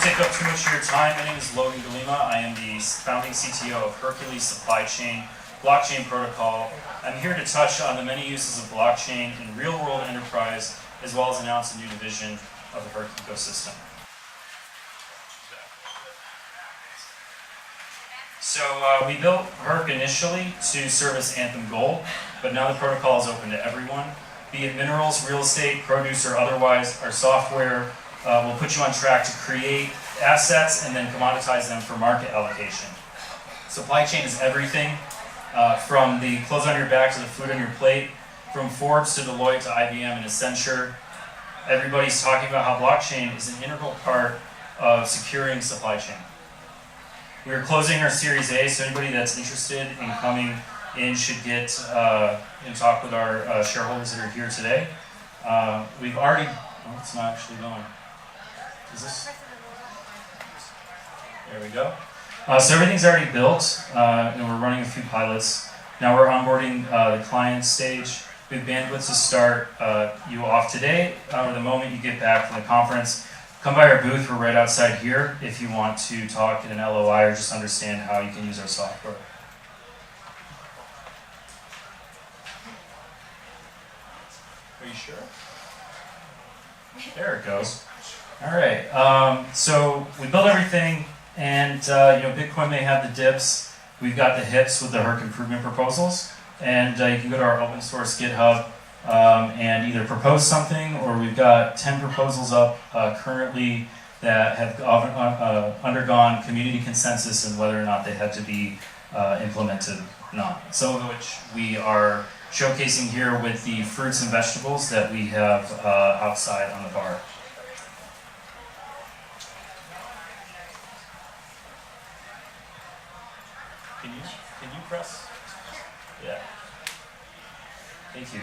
take up too much of your time. My name is Logan Golema. I am the founding CTO of Hercules Supply Chain Blockchain Protocol. I'm here to touch on the many uses of blockchain in real-world enterprise, as well as announce a new division of the HERC ecosystem. So we built HERC initially to service Anthem Gold, but now the protocol is open to everyone. Be it minerals, real estate, produce, or otherwise, our software will put you on track to create assets and then commoditize them for market allocation. Supply chain is everything, from the clothes on your back to the food on your plate, from Forbes to Deloitte to IBM and Accenture. Everybody's talking about how blockchain is an integral part of securing supply chain. We are closing our Series A, so anybody that's interested in coming in should get and talk with our shareholders that are here today. We've already, oh, it's not actually going. Is this? There we go. So everything's already built, and we're running a few pilots. Now we're onboarding the client stage. We have bandwidth to start you off today, or the moment you get back from the conference. Come by our booth, we're right outside here, if you want to talk in an LOI or just understand how you can use our software. Are you sure? There it goes. All right, so we built everything, and Bitcoin may have the dips. We've got the hips with the HERC improvement proposals, and you can go to our open source GitHub and either propose something, or we've got 10 proposals up currently that have undergone community consensus and whether or not they had to be implemented or not. Some of which we are showcasing here with the fruits and vegetables that we have outside on the bar. Can you press? Yeah. Thank you.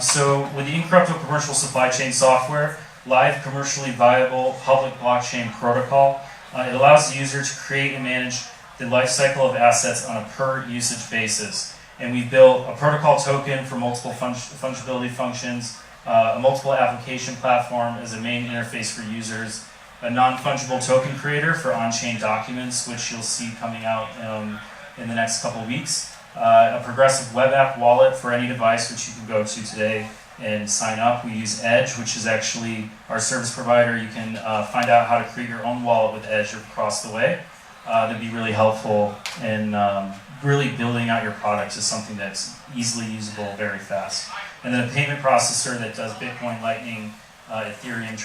So with the incorruptible commercial supply chain software, live commercially viable public blockchain protocol, it allows the user to create and manage the life cycle of assets on a per usage basis. And we built a protocol token for multiple fungibility functions, a multiple application platform as a main interface for users, a non-fungible token creator for on-chain documents, which you'll see coming out in the next couple of weeks. A progressive web app wallet for any device which you can go to today and sign up. We use Edge, which is actually our service provider. You can find out how to create your own wallet with Edge across the way. That'd be really helpful in really building out your product to something that's easily usable very fast. And then a payment processor that does Bitcoin, Lightning, Ethereum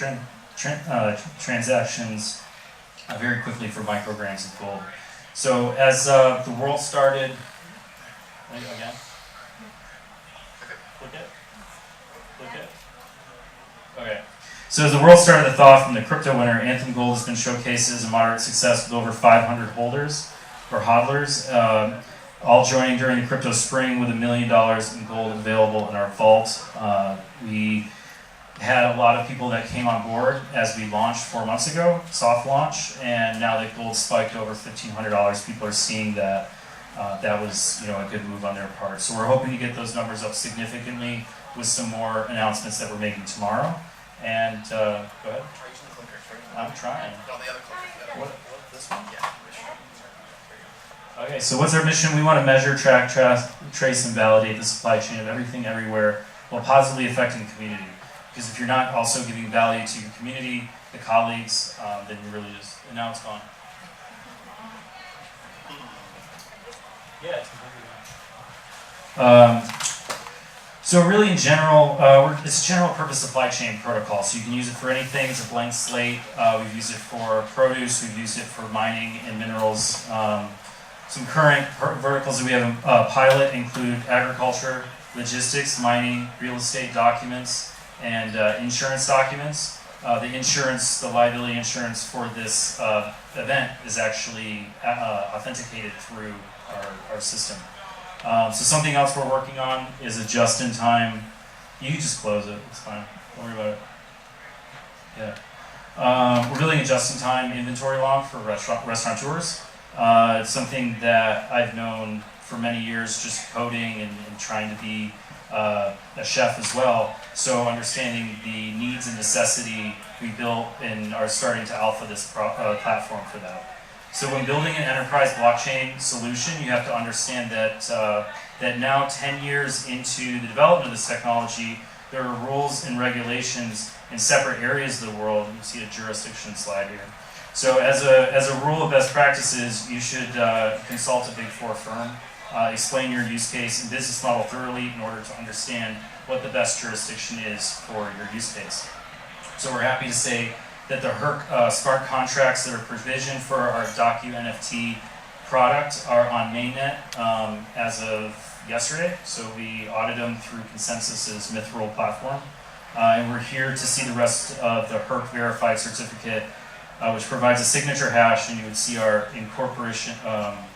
transactions very quickly for micrograms of gold. So as the world started, again, click it. Okay. So as the world started to thaw from the crypto winter, Anthem Gold has been showcased as a moderate success with over 500 holders or hodlers, all joining during the crypto spring with $1 million in gold available in our vault. We had a lot of people that came on board as we launched 4 months ago, soft launch, and now that gold spiked over $1,500, people are seeing that that was a good move on their part. So we're hoping to get those numbers up significantly with some more announcements that we're making tomorrow. And go ahead. I'm trying. What, this one? Yeah. Okay, so what's our mission? We want to measure, track, trace, and validate the supply chain of everything, everywhere, while positively affecting the community. Because if you're not also giving value to your community, the colleagues, then you're really just, and now it's gone. Yeah, it's completely gone. So really in general, it's a general purpose supply chain protocol, so you can use it for anything. It's a blank slate. We've used it for produce, we've used it for mining and minerals. Some current verticals that we have in pilot include agriculture, logistics, mining, real estate documents, and insurance documents. The liability insurance for this event is actually authenticated through our system. So something else we're working on is a just-in-time. You can just close it, it's fine. Don't worry about it. Yeah. We're building a just-in-time inventory log for restaurateurs. It's something that I've known for many years, just coding and trying to be a chef as well. So understanding the needs and necessity, we built and are starting to alpha this platform for that. So when building an enterprise blockchain solution, you have to understand that that now 10 years into the development of this technology, there are rules and regulations in separate areas of the world. You see a jurisdiction slide here. So as a rule of best practices, you should consult a Big Four firm, explain your use case and business model thoroughly in order to understand what the best jurisdiction is for your use case. So we're happy to say that the HERC smart contracts that are provisioned for our DocuNFT product are on mainnet as of yesterday. So we audited them through Consensus's Mithril platform. And we're here to see the rest of the HERC verified certificate, which provides a signature hash, and you would see our incorporation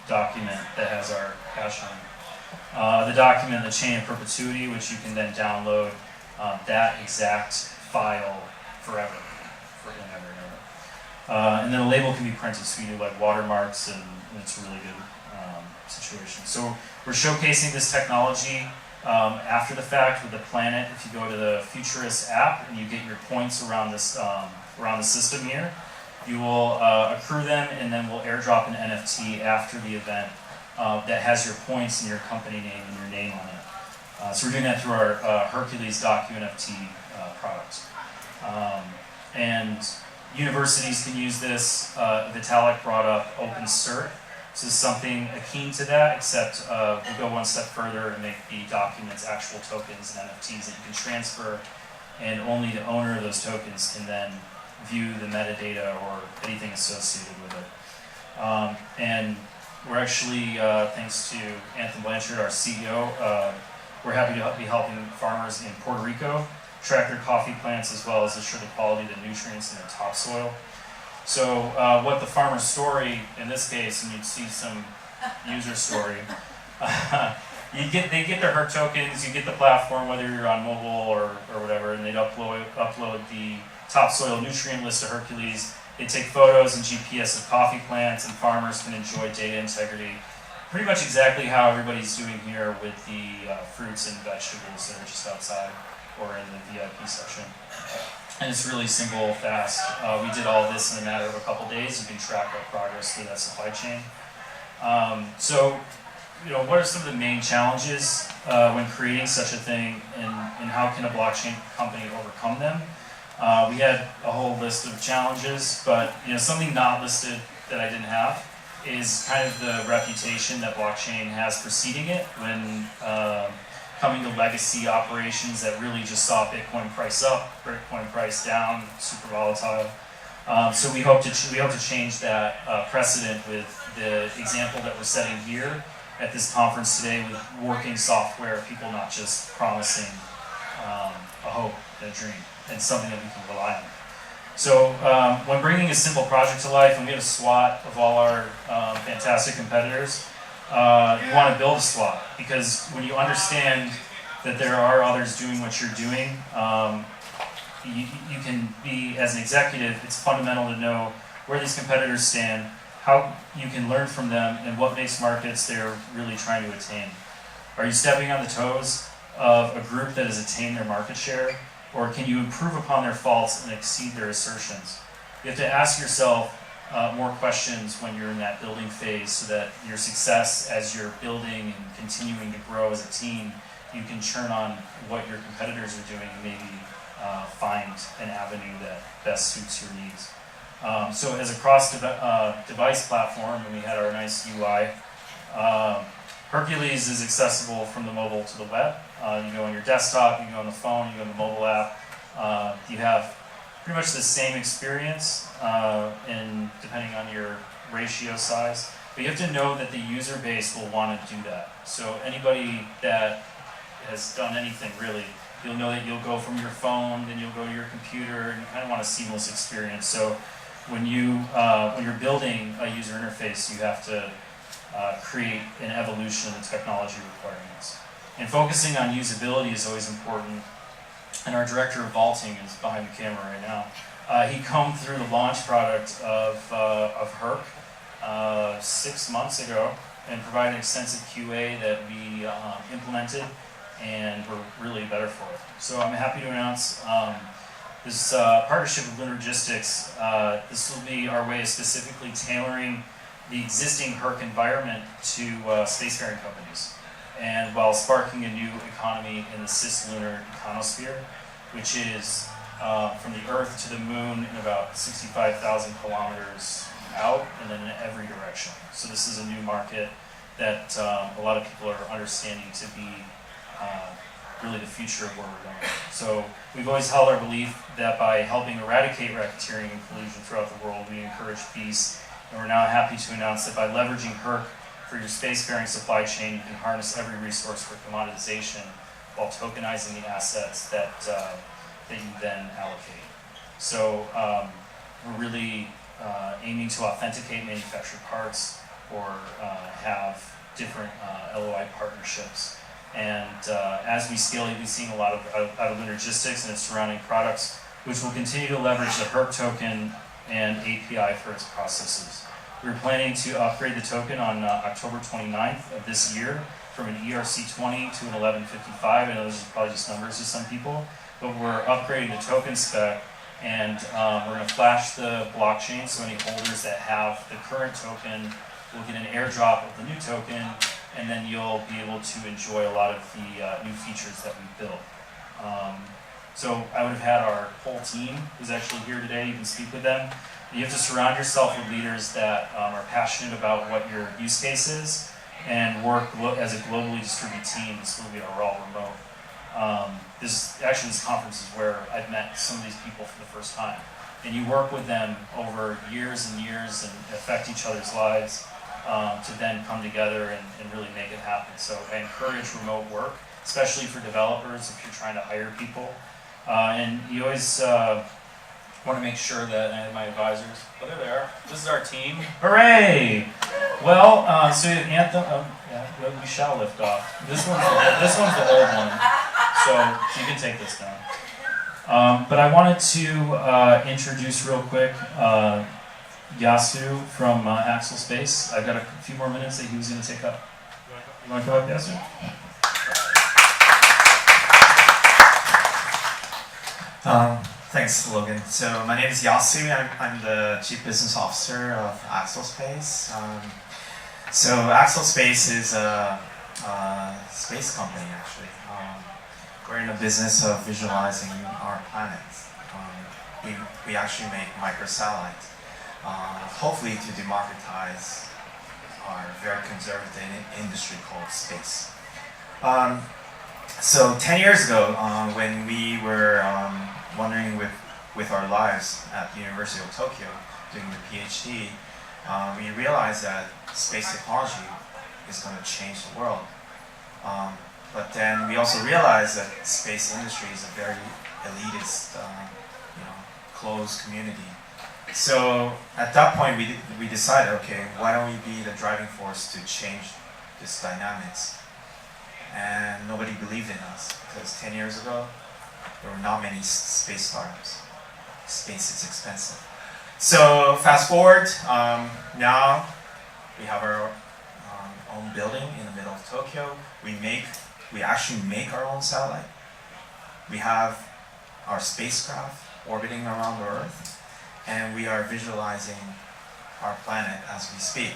document that has our hash on it. The document, the chain of perpetuity, which you can then download that exact file forever and ever. And then a label can be printed, so you do like watermarks, and it's a really good situation. So we're showcasing this technology after the fact with the Planet. If you go to the Futurist app and you get your points around this around the system here, you will accrue them, and then we'll airdrop an NFT after the event that has your points and your company name and your name on it. So we're doing that through our Hercules DocuNFT product. And universities can use this. Vitalik brought up OpenCert. This is something akin to that, except we go one step further and make the documents actual tokens and NFTs that you can transfer, and only the owner of those tokens can then view the metadata or anything associated with it. And we're actually, thanks to Anthony Blanchard, our CEO, we're happy to be helping farmers in Puerto Rico track their coffee plants, as well as ensure the quality of the nutrients in their topsoil. So what the farmer's story in this case, and you'd see some user story, they get their HERC tokens, you get the platform, whether you're on mobile or whatever, and they'd upload the topsoil nutrient list to Hercules. They take photos and GPS of coffee plants, and farmers can enjoy data integrity. Pretty much exactly how everybody's doing here with the fruits and vegetables that are just outside or in the VIP section. And it's really simple, fast. We did all this in a matter of a couple days. You can track our progress through that supply chain. So, what are some of the main challenges when creating such a thing, and how can a blockchain company overcome them? We had a whole list of challenges, but something not listed that I didn't have is kind of the reputation that blockchain has preceding it when coming to legacy operations that really just saw Bitcoin price up, Bitcoin price down, super volatile. So we hope to change that precedent with the example that we're setting here at this conference today with working software, people not just promising a hope and a dream, and something that we can rely on. So when bringing a simple project to life, and we have a SWAT of all our fantastic competitors, you want to build a SWAT, because when you understand that there are others doing what you're doing, you can be, as an executive, it's fundamental to know where these competitors stand, how you can learn from them, and what makes markets they're really trying to attain. Are you stepping on the toes of a group that has attained their market share, or can you improve upon their faults and exceed their assertions? You have to ask yourself more questions when you're in that building phase, so that your success as you're building and continuing to grow as a team, you can churn on what your competitors are doing and maybe find an avenue that best suits your needs. So as a cross-device platform, and we had our nice UI, Hercules is accessible from the mobile to the web. You go on your desktop, you go on the phone, you go on the mobile app. You have pretty much the same experience, and depending on your ratio size. But you have to know that the user base will want to do that. So anybody that has done anything really, you'll know that you'll go from your phone, then you'll go to your computer, and you kind of want a seamless experience. So when you're building a user interface, you have to create an evolution of the technology requirements. And focusing on usability is always important. And our director of vaulting is behind the camera right now. He combed through the launch product of HERC 6 months ago and provided an extensive QA that we implemented. and we're really better for it. So I'm happy to announce this partnership with Logistics. This will be our way of specifically tailoring the existing HERC environment to spacefaring companies, and while sparking a new economy in the cislunar econosphere, which is from the Earth to the Moon in about 65,000 kilometers out, and then in every direction. So this is a new market that a lot of people are understanding to be really the future of where we're going. So we've always held our belief that by helping eradicate racketeering and collusion throughout the world, we encourage peace. And we're now happy to announce that by leveraging HERC for your spacefaring supply chain, you can harness every resource for commoditization while tokenizing the assets that you then allocate. So we're really aiming to authenticate manufactured parts or have different LOI partnerships. And as we scale, you'll be seeing a lot out of Logistics and its surrounding products, which will continue to leverage the HERC token and API for its processes. We're planning to upgrade the token on October 29th of this year from an HERC.20 to an 1155. I know those are probably just numbers to some people, but we're upgrading the token spec, and we're going to flash the blockchain, so any holders that have the current token will get an airdrop of the new token, and then you'll be able to enjoy a lot of the new features that we've built. So I would have had our whole team who's actually here today. You can speak with them. You have to surround yourself with leaders that are passionate about what your use case is and work as a globally distributed team. This will be all remote. This conference is where I've met some of these people for the first time. And you work with them over years and years and affect each other's lives to then come together and really make it happen. So I encourage remote work, especially for developers if you're trying to hire people. And you always want to make sure that my advisors, oh, there they are. This is our team. Hooray! Well, so Anthem, we shall lift off. This one's the old one, so you can take this down. But I wanted to introduce real quick Yasu from Axelspace. I've got a few more minutes that he was going to take up. You want to come up, Yasu? Thanks, Logan. So my name is Yasu. I'm the Chief Business Officer of Axelspace. So Axelspace is a space company, actually. We're in the business of visualizing our planet. We actually make microsatellites, hopefully to democratize our very conservative industry called space. So 10 years ago, when we were wondering with our lives at the University of Tokyo doing the PhD, we realized that space technology is going to change the world. But then we also realized that space industry is a very elitist, closed community. So at that point, we decided, okay, why don't we be the driving force to change this dynamics? And nobody believed in us, because 10 years ago, there were not many space startups. Space is expensive. So fast forward, now we have our own building in the middle of Tokyo. We actually make our own satellite. We have our spacecraft orbiting around the Earth, and we are visualizing our planet as we speak.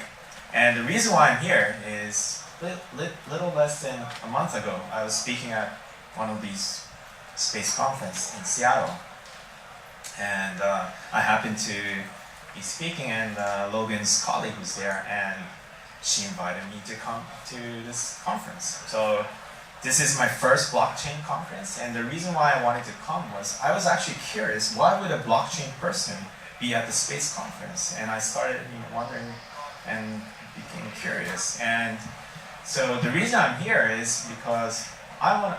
And the reason why I'm here is little less than a month ago, I was speaking at one of these space conferences in Seattle. And I happened to be speaking, and Logan's colleague was there, and she invited me to come to this conference. So this is my first blockchain conference, and the reason why I wanted to come was I was actually curious, why would a blockchain person be at the space conference? And I started wondering and became curious. And so the reason I'm here is because I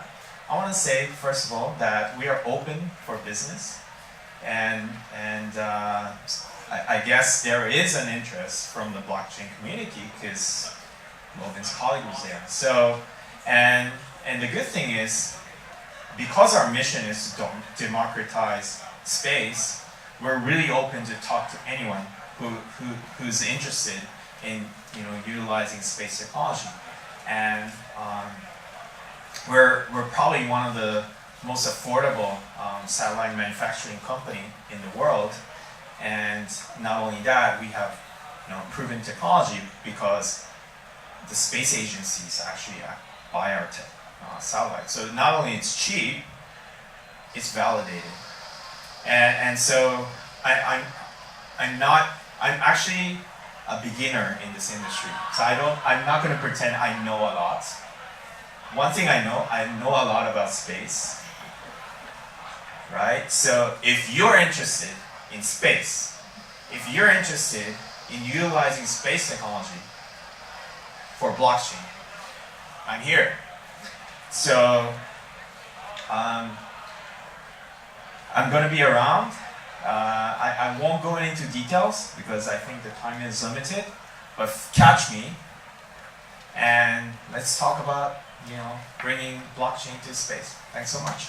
want to say, first of all, that we are open for business, and I guess there is an interest from the blockchain community because Logan's colleague was there. So, and the good thing is, because our mission is to democratize space, we're really open to talk to anyone who's interested in utilizing space technology. And we're probably one of the most affordable satellite manufacturing company in the world, and not only that, we have proven technology because the space agencies actually buy our satellite. So not only it's cheap, it's validated, and so I'm actually a beginner in this industry. So I'm not going to pretend I know a lot. One thing I know a lot about space, right? So if you're interested in space, if you're interested in utilizing space technology for blockchain, I'm here. So I'm going to be around. I won't go into details because I think the time is limited, but catch me and let's talk about bringing blockchain to space. Thanks so much.